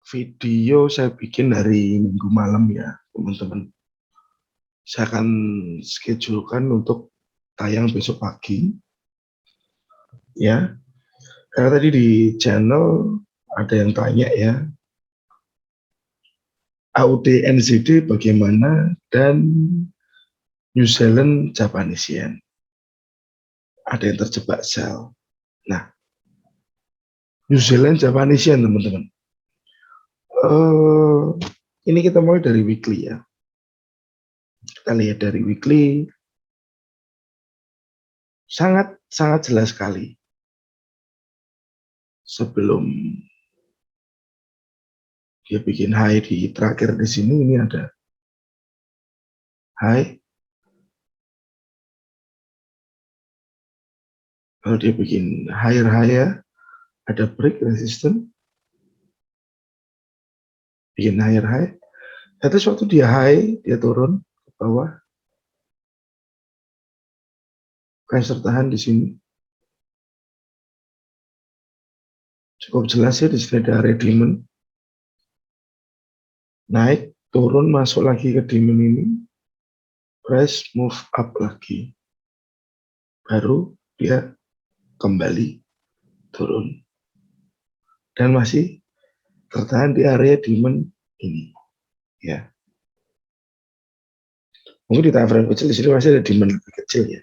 video saya bikin hari Minggu malam ya, teman-teman. Saya akan schedulekan untuk tayang besok pagi. Ya, karena tadi di channel ada yang tanya ya, AUD NZD bagaimana dan New Zealand Japanese Yen. Ada yang terjebak sell. Nah, New Zealand Japanese Yen teman-teman. Ini kita mulai dari weekly ya. Kita lihat dari weekly, sangat jelas sekali. Sebelum dia bikin high di terakhir di sini, ini ada high. Kalau dia bikin higher ya, ada break resistance, bikin higher high. Terus waktu dia high, dia turun ke bawah. Price tertahan di sini. Cukup jelas ya, di sini ada area demand. Naik, turun, masuk lagi ke demand ini. Price move up lagi. Baru dia kembali turun. Dan masih tertahan di area demand ini. Ya. Mungkin di time frame kecil di sini masih ada demand lebih kecil ya.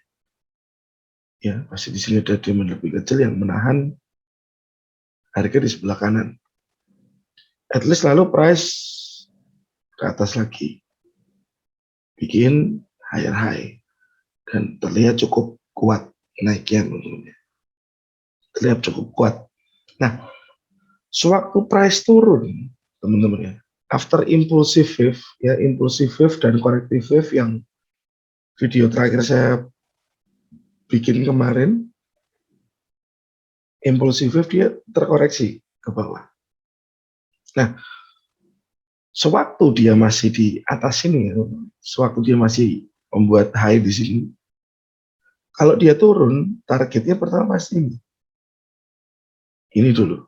Ya, masih di sini ada demand lebih kecil yang menahan harga di sebelah kanan. At least lalu price ke atas lagi. Bikin higher high. Dan terlihat cukup kuat naiknya menurutnya. Terlihat cukup kuat. Nah, sewaktu price turun, teman-teman ya, after impulsive wave, ya impulsive wave dan corrective wave yang video terakhir saya bikin kemarin, impulsive wave dia terkoreksi ke bawah. Nah, sewaktu dia masih di atas sini, sewaktu dia masih membuat high di sini, kalau dia turun, targetnya pertama pasti ini. Ini dulu.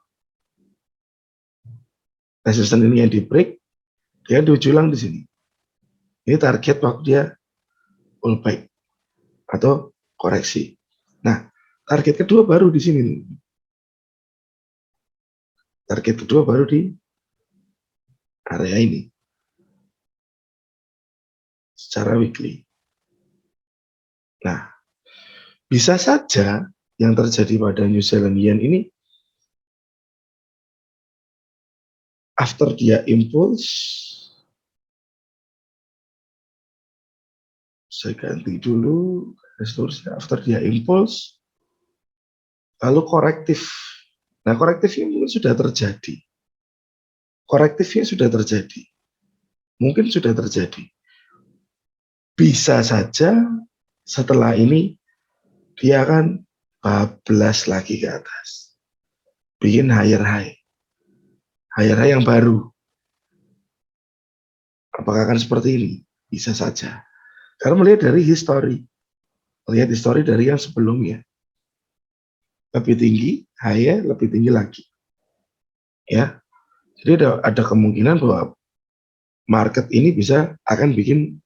Resisten ini yang di break, dia diujulang di sini. Ini target waktu dia pullback atau koreksi. Nah, target kedua baru di sini. Target kedua baru di area ini. Secara weekly. Nah, bisa saja yang terjadi pada New Zealand Yen ini after dia impulse, saya ganti dulu restorsnya, after dia impulse, lalu korektif. Nah, korektifnya mungkin sudah terjadi. Korektifnya sudah terjadi. Mungkin sudah terjadi. Bisa saja setelah ini dia akan bablas lagi ke atas. Bikin higher high. Higher high yang baru. Apakah akan seperti ini? Bisa saja. Karena melihat dari histori. Melihat histori dari yang sebelumnya. Lebih tinggi, high lebih tinggi lagi. Ya. Jadi ada kemungkinan bahwa market ini bisa akan bikin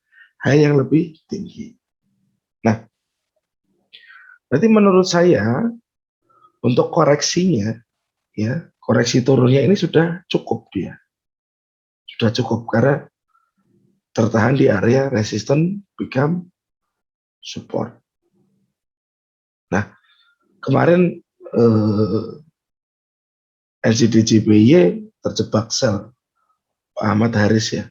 high yang lebih tinggi. Nah, berarti menurut saya untuk koreksinya, ya koreksi turunnya ini sudah cukup dia. Sudah cukup karena tertahan di area resistance become support. Nah, kemarin NZD/JPY terjebak sell Pak Ahmad Haris ya.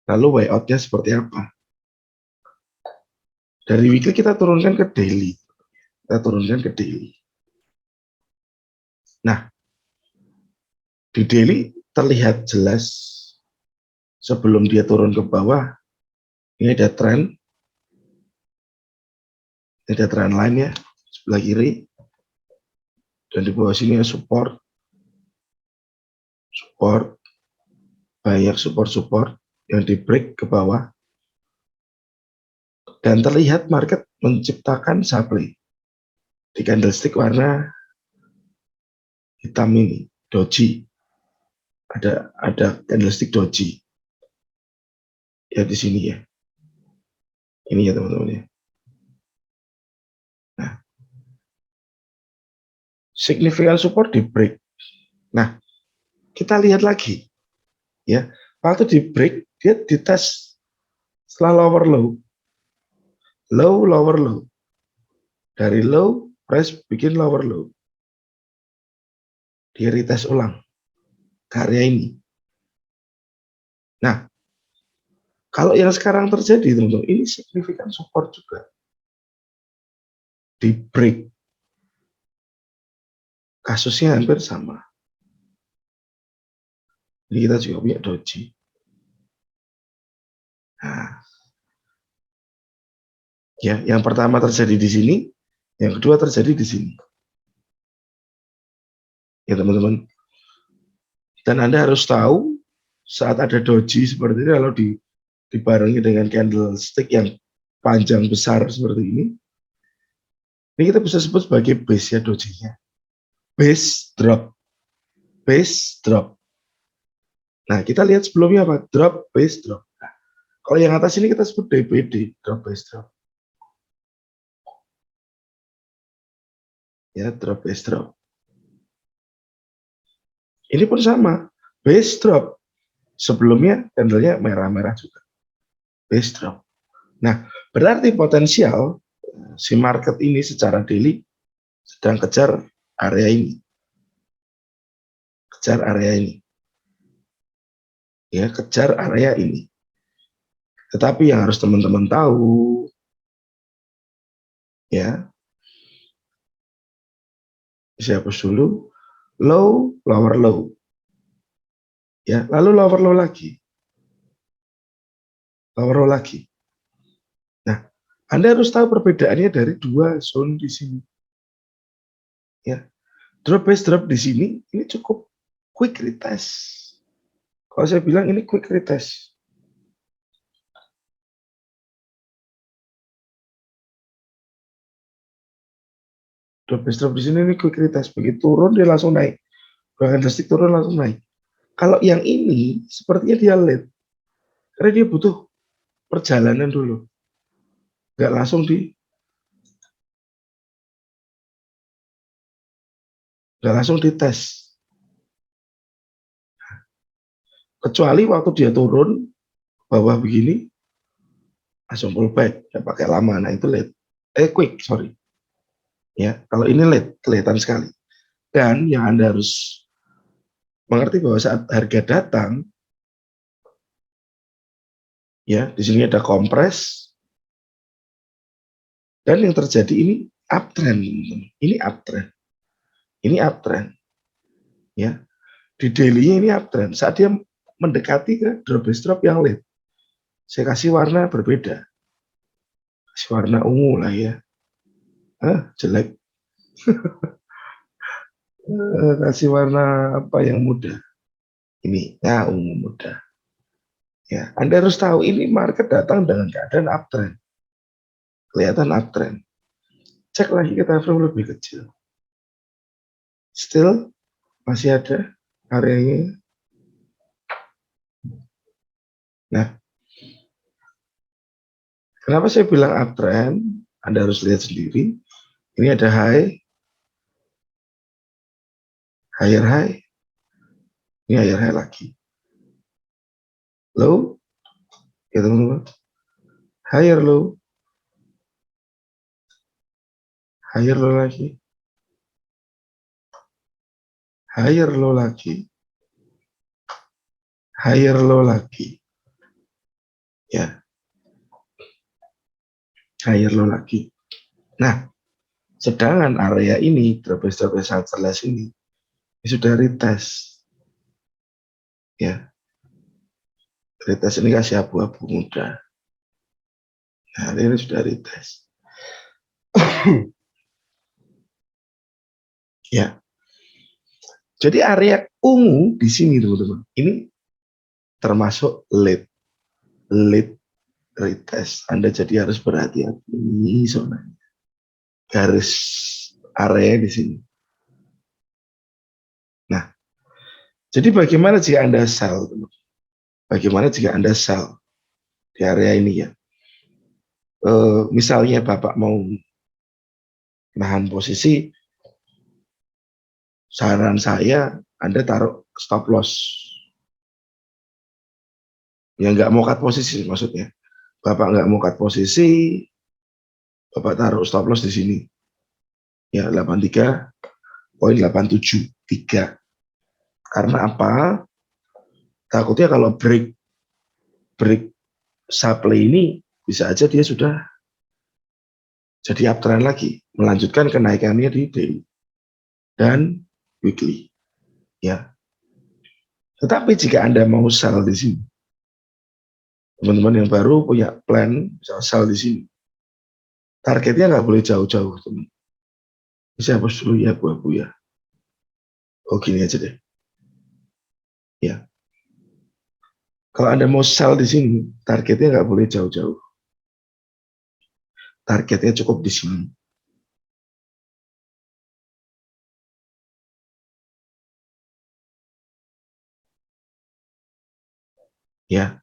Lalu way out-nya seperti apa? Dari weekly kita turunkan ke daily. Kita turunkan ke daily. Nah, di daily terlihat jelas sebelum dia turun ke bawah, ini ada trend. Ini ada trend line ya, sebelah kiri. Dan di bawah sini ada support. Banyak support yang di break ke bawah. Dan terlihat market menciptakan supply di candlestick warna hitam ini, doji. ada candlestick doji ya di sini ya. Ini ya teman-teman ya. Nah, significant support di break. Nah, kita lihat lagi ya. Waktu di break dia dites setelah lower low. Low, lower low. Dari low, price bikin lower low. Dia retest ulang ke area ini. Nah, kalau yang sekarang terjadi teman-teman, ini signifikan support juga. Di break. Kasusnya hampir sama. Ini kita juga punya doji. Nah, ya, yang pertama terjadi di sini, yang kedua terjadi di sini. Ya teman-teman. Dan Anda harus tahu saat ada doji seperti ini, kalau dibarengi dengan candlestick yang panjang besar seperti ini kita bisa sebut sebagai base ya dojinya. Base drop. Base drop. Nah, kita lihat sebelumnya apa? Drop, base drop. Nah, kalau yang atas ini kita sebut DBD, drop, base drop. Ya, drop, base drop. Ini pun sama, base drop. Sebelumnya candlenya merah-merah juga. Base drop. Nah, berarti potensial si market ini secara daily sedang kejar area ini. Kejar area ini. Ya, kejar area ini. Tetapi yang harus teman-teman tahu, ya, saya hapus dulu, low, lower low. Ya, lalu lower low lagi. Lower low lagi. Nah, Anda harus tahu perbedaannya dari dua zone di sini. Ya. Drop base drop di sini ini cukup quick retest. Kalau saya bilang ini quick retest. Drop base drop di sini ini quick retest. Begitu turun dia langsung naik. Bahkan candlestick turun langsung naik. Kalau yang ini sepertinya dia late. Karena dia butuh perjalanan dulu. Nggak langsung dites. Kecuali waktu dia turun bawah begini langsung pullback, ya pakai lama. Nah, itu late. Quick, sorry. Ya, kalau ini late, kelihatan sekali. Dan yang Anda harus mengerti bahwa saat harga datang, ya, di sini ada kompres, dan yang terjadi ini uptrend, ini uptrend, ini uptrend, ya, di daily-nya ini uptrend. Saat dia mendekati ke drop base drop yang late, saya kasih warna berbeda, kasih warna ungu lah ya, jelek, kasih warna apa yang muda, ini, ya ungu muda. Ya, Anda harus tahu ini market datang dengan keadaan uptrend. Kelihatan uptrend. Cek lagi ke time frame lebih kecil. Still masih ada areanya. Nah, kenapa saya bilang uptrend? Anda harus lihat sendiri. Ini ada high, higher high. Ini higher high lagi. Low, ya teman-teman. Higher low. Higher low lagi. Higher low lagi. Higher low lagi. Ya. Higher low lagi. Nah, sedangkan area ini, drop base sangat jelas ini sudah retest. Ya. Retest ini kasih abu-abu muda. Nah, ini sudah retest. Ya. Jadi area ungu di sini teman-teman. Ini termasuk late retest. Anda jadi harus berhati-hati. Ini zonanya. Garis area di sini. Nah, Jadi bagaimana jika Anda sell? Bagaimana jika Anda sell di area ini ya? Misalnya Bapak mau nahan posisi, saran saya Anda taruh stop loss. Ya nggak mau cut posisi maksudnya. Bapak nggak mau cut posisi, Bapak taruh stop loss di sini. Ya 83.873. Karena apa? Takutnya kalau break supply ini bisa aja dia sudah jadi uptrend lagi, melanjutkan kenaikannya di daily dan weekly. Ya. Tetapi jika Anda mau sell di sini, teman-teman yang baru punya plan bisa sell di sini. Targetnya nggak boleh jauh-jauh, teman. Bisa hapus dulu ya, Bu ya. Oh gini aja deh. Ya. Kalau Anda mau sell di sini, targetnya nggak boleh jauh-jauh. Targetnya cukup di sini. Ya.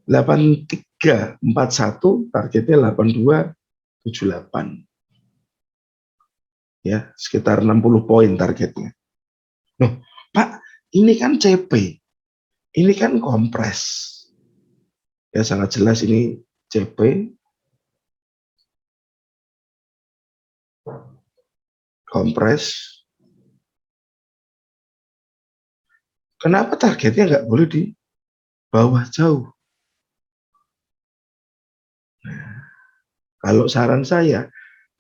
8341 targetnya 8278. Ya, sekitar 60 poin targetnya. Loh, Pak, ini kan CP. Ini kan kompres. Ya, sangat jelas ini CP. Kompres. Kenapa targetnya nggak boleh di bawah jauh? Nah, kalau saran saya,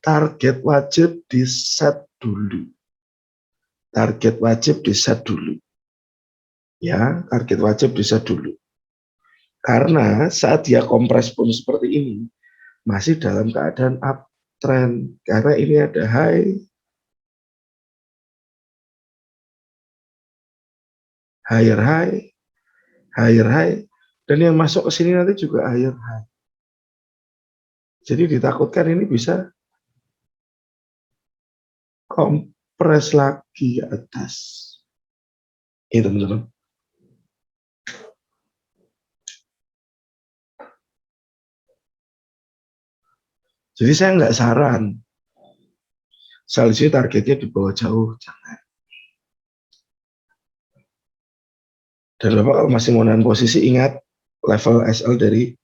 target wajib di set dulu. Target wajib di set dulu. Ya, target wajib di set dulu. Karena saat dia kompres pun seperti ini, masih dalam keadaan uptrend. Karena ini ada high, higher high, higher high, dan yang masuk ke sini nanti juga higher high. Jadi ditakutkan ini bisa kompres lagi ke atas. Ini teman-teman. Jadi saya nggak saran. Salju targetnya di bawah jauh, jangan. Dan Bapak kalau masih mau nahan posisi, ingat level SL dari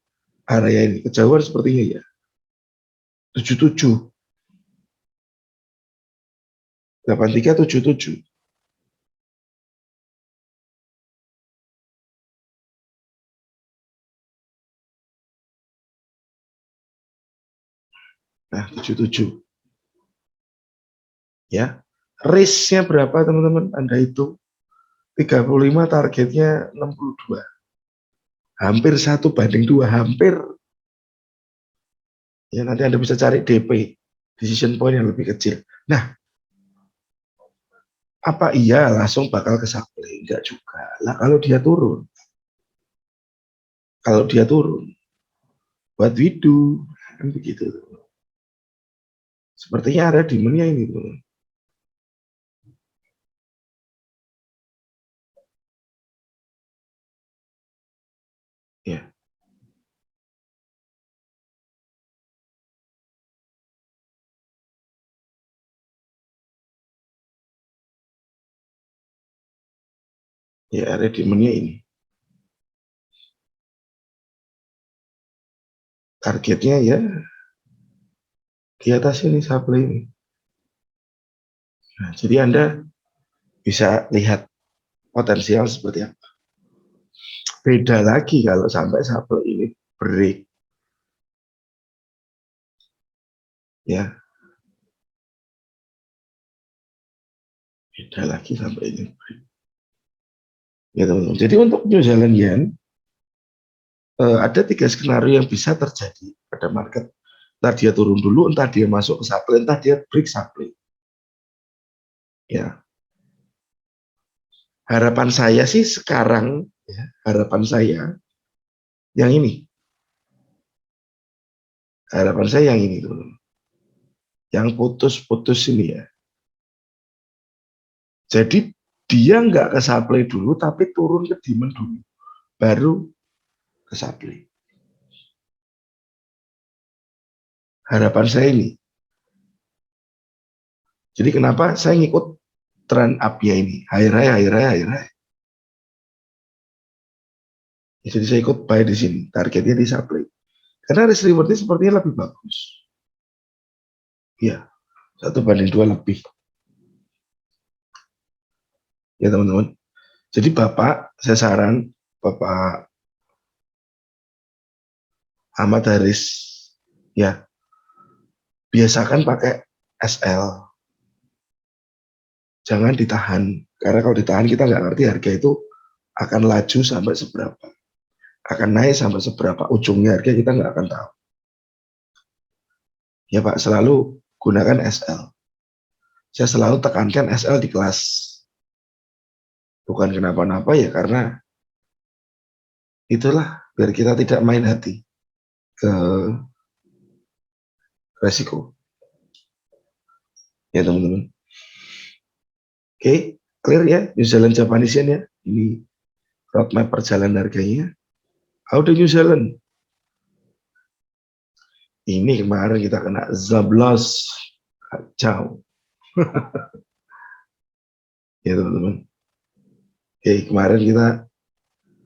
area ini. Kejauhan sepertinya ya. 77. 8377. Nah, 77. Ya. Risk-nya berapa teman-teman? Anda itu 35, targetnya 62. Hampir 1:2, hampir. Ya, nanti Anda bisa cari DP, decision point yang lebih kecil. Nah, apa iya langsung bakal ke supply? Enggak juga. Lah kalau dia turun. Kalau dia turun, what we do? Kan begitu. Sepertinya ada demand-nya ini, tuh. Ya. Ya, area demand-nya ini. Targetnya ya di atas ini supply ini. Nah, jadi Anda bisa lihat potensial seperti apa. Beda lagi kalau sampai supply ini break. Ya, beda lagi sampai ini break. Ya, teman-teman. Jadi untuk New Zealand Yen, ada 3 skenario yang bisa terjadi pada market. Entah dia turun dulu, entah dia masuk ke supply, entah dia break supply. Ya, harapan saya sih sekarang, ya, harapan saya yang ini. Harapan saya yang ini, teman-teman. Yang putus-putus ini ya. Jadi Dia nggak ke supply dulu, tapi turun ke demand dulu, baru ke supply. Harapan saya ini. Jadi kenapa saya ngikut tren up-nya ini, higher high. Jadi saya ikut buy di sini, targetnya di supply. Karena risk rewardnya sepertinya lebih bagus. Ya, 1/2 lebih. Ya teman-teman. Jadi Bapak, saya saran Bapak Ahmad Haris, ya biasakan pakai SL. Jangan ditahan, karena kalau ditahan kita nggak ngerti harga itu akan laju sampai seberapa, akan naik sampai seberapa, ujungnya harga kita nggak akan tahu. Ya Pak, selalu gunakan SL. Saya selalu tekankan SL di kelas. Bukan kenapa-napa ya, karena itulah biar kita tidak main hati ke resiko. Ya teman-teman. Oke, clear ya, New Zealand Japanese Yen ya. Ini roadmap perjalanan harganya. How the New Zealand? Ini kemarin kita kena Zablos. Kacau. Ya teman-teman. Oke, kemarin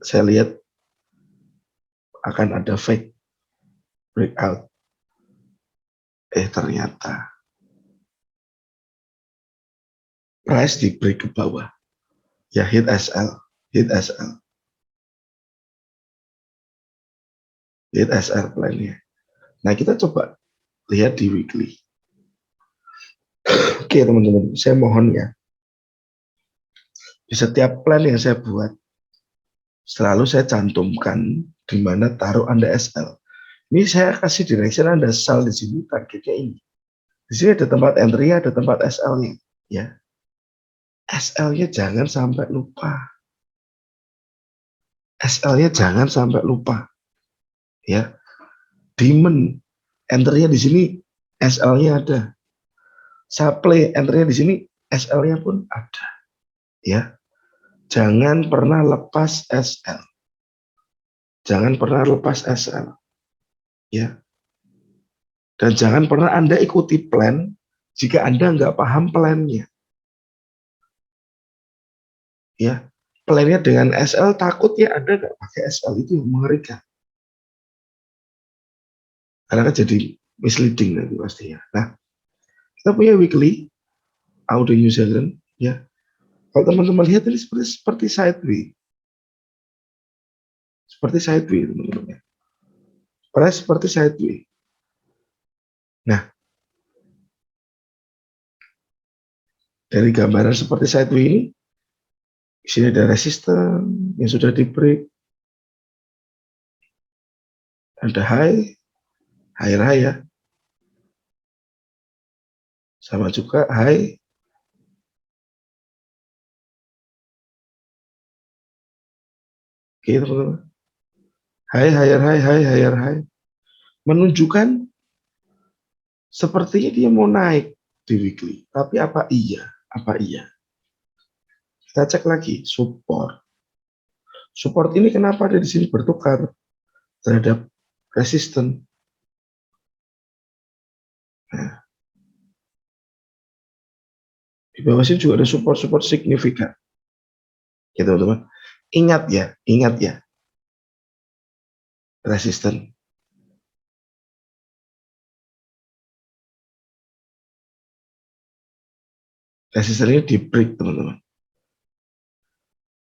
saya lihat akan ada fake breakout. Ternyata price di break ke bawah. Ya hit SL. Hit SL plan-nya. Nah, kita coba lihat di weekly. Oke, teman-teman, saya mohon ya. Di setiap plan yang saya buat, selalu saya cantumkan di mana taruh Anda SL. Ini saya kasih direction Anda sell di sini, targetnya ini. Di sini ada tempat entry, ada tempat SL-nya. Ya, SL-nya jangan sampai lupa. SL-nya jangan sampai lupa. Ya, demand entry-nya di sini, SL-nya ada. Supply entry-nya di sini, SL-nya pun ada. Ya, jangan pernah lepas SL. Jangan pernah lepas SL. Ya, dan jangan pernah Anda ikuti plan jika Anda nggak paham plannya. Ya, plannya dengan SL, takutnya Anda nggak pakai SL, itu yang mengerikan. Karena kan jadi misleading nanti pastinya. Nah, kita punya weekly auto New Zealand. Ya, kalau teman-teman lihat ini seperti sideways. Seperti sideways, teman-teman. Price seperti sideways. Nah, dari gambaran seperti sideways ini, di sini ada resisten yang sudah di break, ada higher high ya, sama juga high, oke teman-teman, higher high, menunjukkan sepertinya dia mau naik di weekly, tapi apa iya? Kita cek lagi support. Support ini kenapa ada di sini bertukar terhadap resisten? Nah, di bawah sini juga ada support signifikan. Ya teman-teman. Ingat ya. Resisten. Resisten ini di break teman-teman.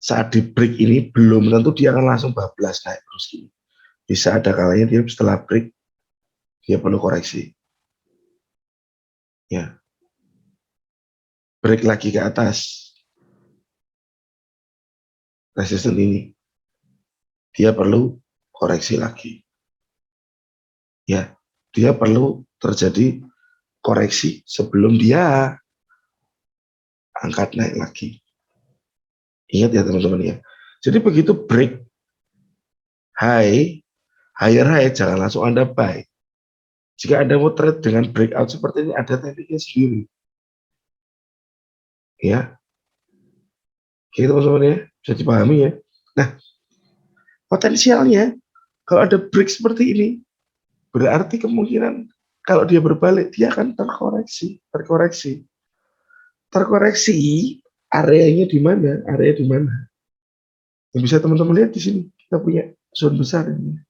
Saat di break ini belum tentu dia akan langsung bablas naik terus gini. Bisa ada kalanya dia setelah break dia perlu koreksi. Ya. Break lagi ke atas. Resisten ini dia perlu koreksi lagi. Ya, dia perlu terjadi koreksi sebelum dia angkat naik lagi. Ingat ya teman-teman ya. Jadi begitu break higher high, jangan langsung Anda buy. Jika Anda mau trade dengan breakout seperti ini, ada tekniknya sendiri. Ya. Oke teman-teman ya, bisa dipahami ya. Nah, potensialnya kalau ada break seperti ini, berarti kemungkinan kalau dia berbalik, dia akan terkoreksi areanya di mana, area di mana. Yang bisa teman-teman lihat di sini, kita punya zone besar ini.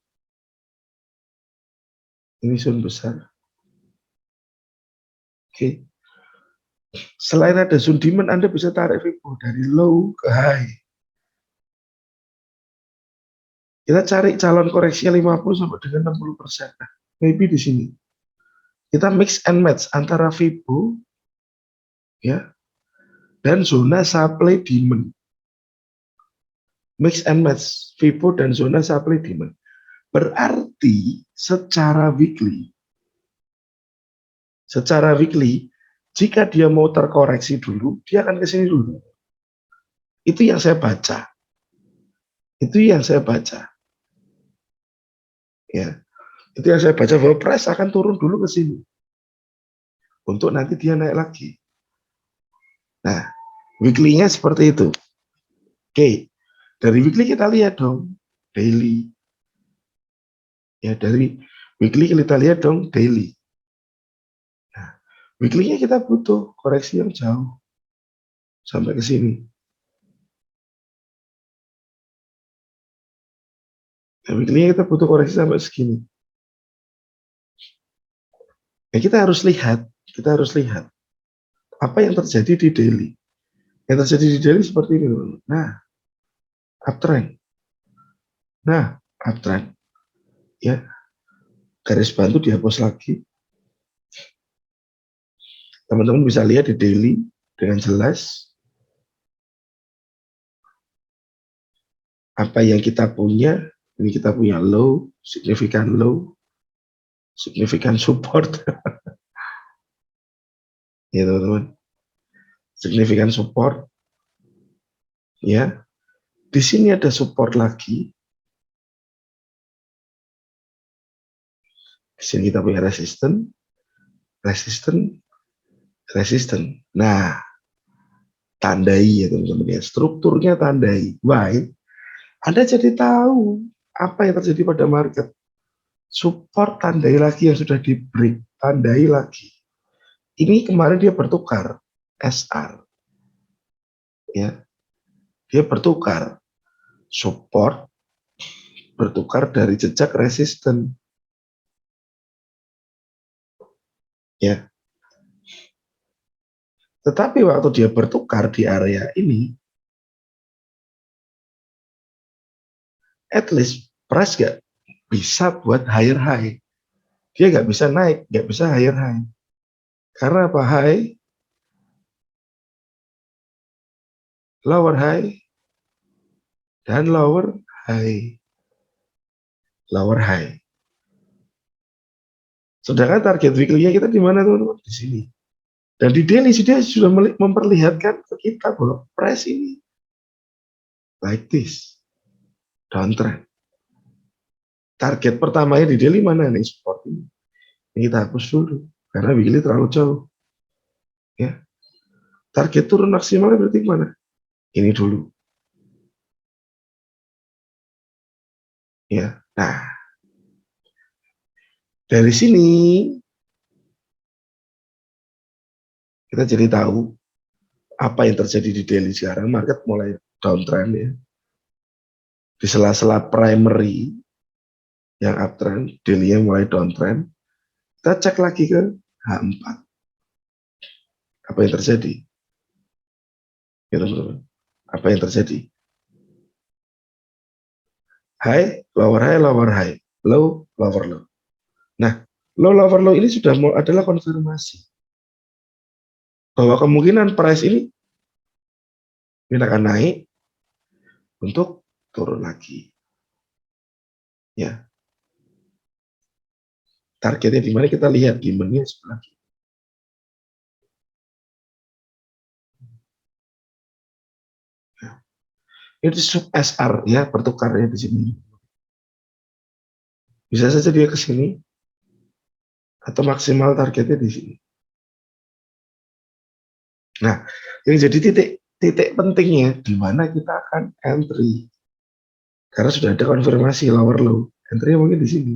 Ini zone besar. Oke. Selain ada zone demand, Anda bisa tarik Fibo dari low ke high. Kita cari calon koreksinya 50 sampai dengan 60%. Nah, maybe di sini. Kita mix and match antara Fibo ya dan zona supply demand. Mix and match Fibo dan zona supply demand. Berarti secara weekly, jika dia mau terkoreksi dulu, dia akan ke sini dulu. Itu yang saya baca. Ya. Itu yang saya baca bahwa price akan turun dulu ke sini. Untuk nanti dia naik lagi. Nah, weekly-nya seperti itu. Oke. Dari weekly kita lihat dong daily. Ya, dari weekly kita lihat dong daily. Nah, weekly-nya kita butuh koreksi yang jauh sampai ke sini. Nah, weekly-nya kita butuh koreksi sampai segini. Nah, kita harus lihat apa yang terjadi di daily. Yang terjadi di daily seperti ini. Nah, uptrend. Ya, garis bantu dihapus lagi. Teman-teman bisa lihat di daily dengan jelas apa yang kita punya. Ini kita punya low, signifikan support. Ya teman-teman, signifikan support. Ya, di sini ada support lagi. Di sini kita punya resisten. Nah, tandai ya teman-teman ya. Strukturnya tandai. Why? Anda jadi tahu apa yang terjadi pada market. Support tandai lagi yang sudah di break, tandai lagi. Ini kemarin dia bertukar SR. Ya. Dia bertukar support, bertukar dari jejak resisten. Ya. Tetapi waktu dia bertukar di area ini, at least price gak bisa buat higher high. Dia gak bisa naik, gak bisa higher high. Karena apa? High, lower high, dan lower high. Sedangkan target weekly-nya kita di mana teman-teman? Di sini. Dan di daily dia sudah memperlihatkan ke kita bahwa price ini like this, downtrend. Target pertamanya di daily mana nih? Support ini. Ini kita hapus dulu karena weekly terlalu jauh. Ya. Target turun maksimalnya berarti mana? Ini dulu. Ya. Nah, dari sini kita jadi tahu apa yang terjadi di daily sekarang. Market mulai downtrend ya. Di sela-sela primary yang uptrend, daily-nya mulai downtrend. Kita cek lagi ke H4. Apa yang terjadi? Ya teman-teman. Apa yang terjadi? High, lower high, lower high. Low, lower low. Nah, low, lower low ini sudah adalah konfirmasi bahwa kemungkinan price ini akan naik untuk turun lagi. Ya. Targetnya di mana kita lihat demand-nya sebelah kiri. Ya. Ini sub SR ya, bertukarnya di sini. Bisa saja dia ke sini atau maksimal targetnya di sini. Nah, yang jadi titik titik pentingnya di mana kita akan entry. Karena sudah ada konfirmasi lower low. Entry mungkin di sini.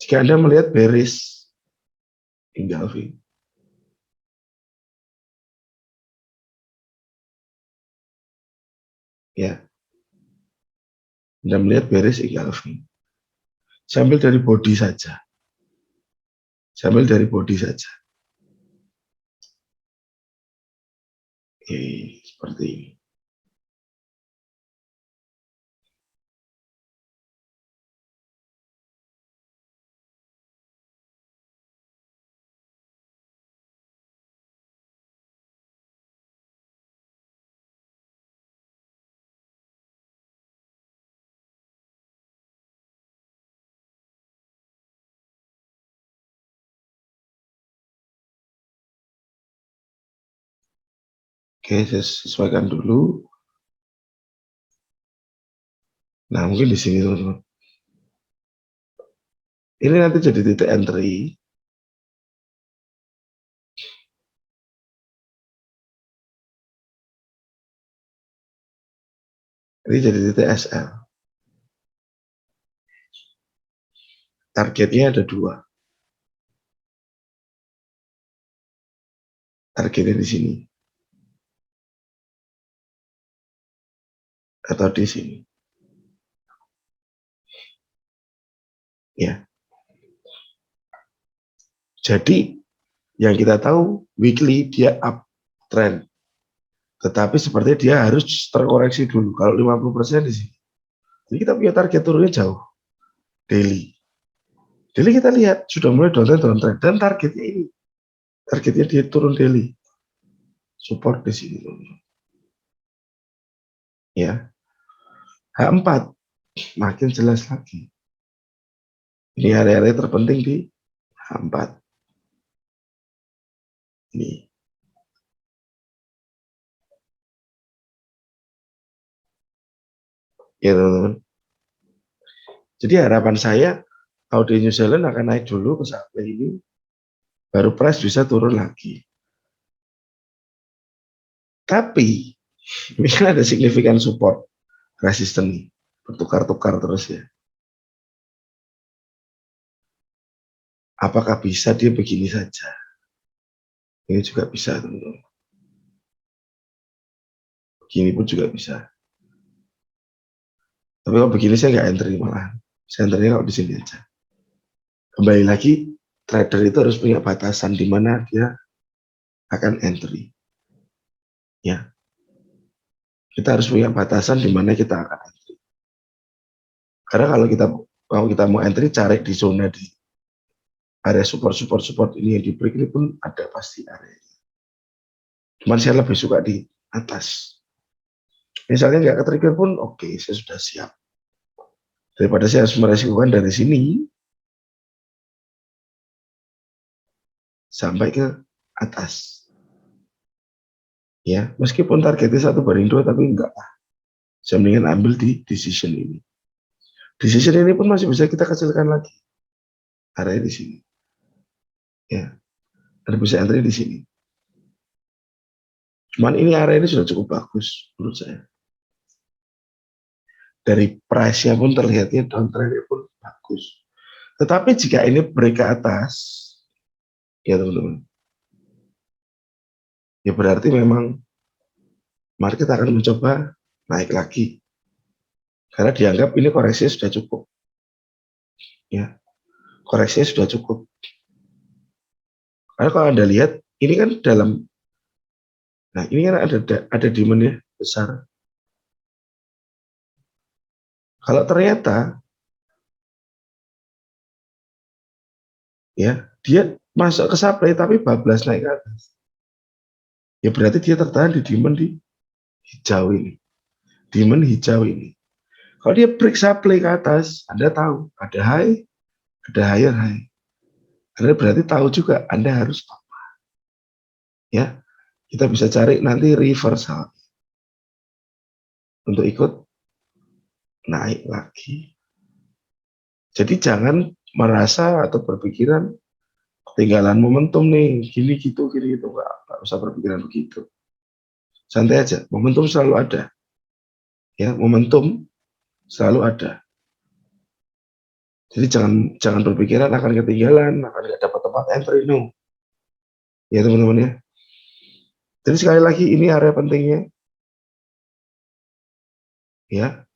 Jika Anda melihat bearish engulfing. Ya. Anda melihat bearish engulfing. Sambil dari body saja. Sambil dari body saja. Oke, seperti ini. Oke, saya sesuaikan dulu. Nah, mungkin di sini teman-teman. Ini nanti jadi titik entry. Ini jadi titik SL. Targetnya ada 2. Targetnya di sini. Atau di sini. Ya. Jadi yang kita tahu weekly dia uptrend. Tetapi sepertinya dia harus terkoreksi dulu. Kalau 50% di sini. Jadi kita punya target turunnya jauh. Daily. Daily kita lihat sudah mulai downtrend dan targetnya ini. Targetnya dia turun daily. Support di sini. Ya. H4 makin jelas lagi. Ini area-area terpenting di H4. Ini. Ya teman-teman. Jadi harapan saya Audi New Zealand akan naik dulu ke sampai ini, baru price bisa turun lagi. Tapi ini kan ada signifikan support, resisten nih, bertukar-tukar terus ya. Apakah bisa dia begini saja? Ini juga bisa teman-teman. Begini pun juga bisa. Tapi kalau begini saya nggak entry malah. Saya entry kalau di sini aja. Kembali lagi, trader itu harus punya batasan di mana dia akan entry. Ya, kita harus punya batasan di mana kita akan entry. Karena kalau kita mau entry, cari di zona di area support ini yang di break ini pun ada pasti area. Cuman saya lebih suka di atas. Misalnya nggak ke trigger pun oke, saya sudah siap. Daripada saya harus meresikukan dari sini sampai ke atas. Ya, meskipun targetnya 1/2 tapi enggak lah. Saya mendingan ambil di decision ini. Decision ini pun masih bisa kita kecilkan lagi. Area di sini. Ya, ada bisa entry di sini. Cuman ini area ini sudah cukup bagus menurut saya. Dari price-nya pun terlihatnya downtrend pun bagus. Tetapi jika ini break ke atas, ya teman-teman, ya berarti memang market akan mencoba naik lagi. Karena dianggap ini koreksinya sudah cukup. Ya, koreksinya sudah cukup. Karena kalau Anda lihat, ini kan dalam, nah ini kan ada demand-nya besar. Kalau ternyata ya dia masuk ke supply tapi bablas naik ke atas, ya berarti dia tertahan di demand di hijau ini, demand hijau ini. Kalau dia break supply ke atas, Anda tahu ada high, ada higher high. Anda berarti tahu juga Anda harus apa. Ya, kita bisa cari nanti reversal untuk ikut naik lagi. Jadi jangan merasa atau berpikiran ketinggalan momentum nih, gini gitu, nggak usah berpikiran begitu. Santai aja, momentum selalu ada. Ya, momentum selalu ada. Jadi jangan berpikiran akan ketinggalan, akan nggak dapat tempat entry, no. Ya teman-teman ya. Jadi sekali lagi ini area pentingnya, ya.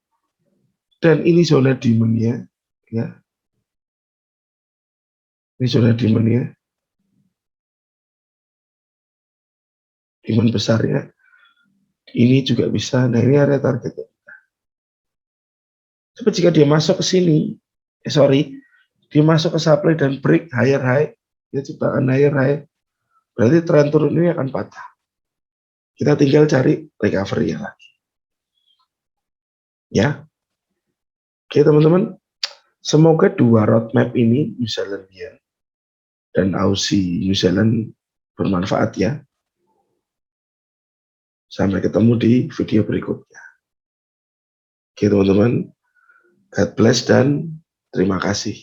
Dan ini zona demand-nya, ya. Ini zona demand-nya, demand besarnya. Ini juga bisa. Nah ini area targetnya. Tapi jika dia masuk ke sini, dia masuk ke supply dan break higher high, dia ciptakan higher high, berarti tren turun ini akan patah. Kita tinggal cari recovery ya lagi. Ya, oke teman-teman. Semoga dua roadmap ini New Zealandian dan Aussie New Zealand bermanfaat ya. Sampai ketemu di video berikutnya. Oke teman-teman, God bless dan terima kasih.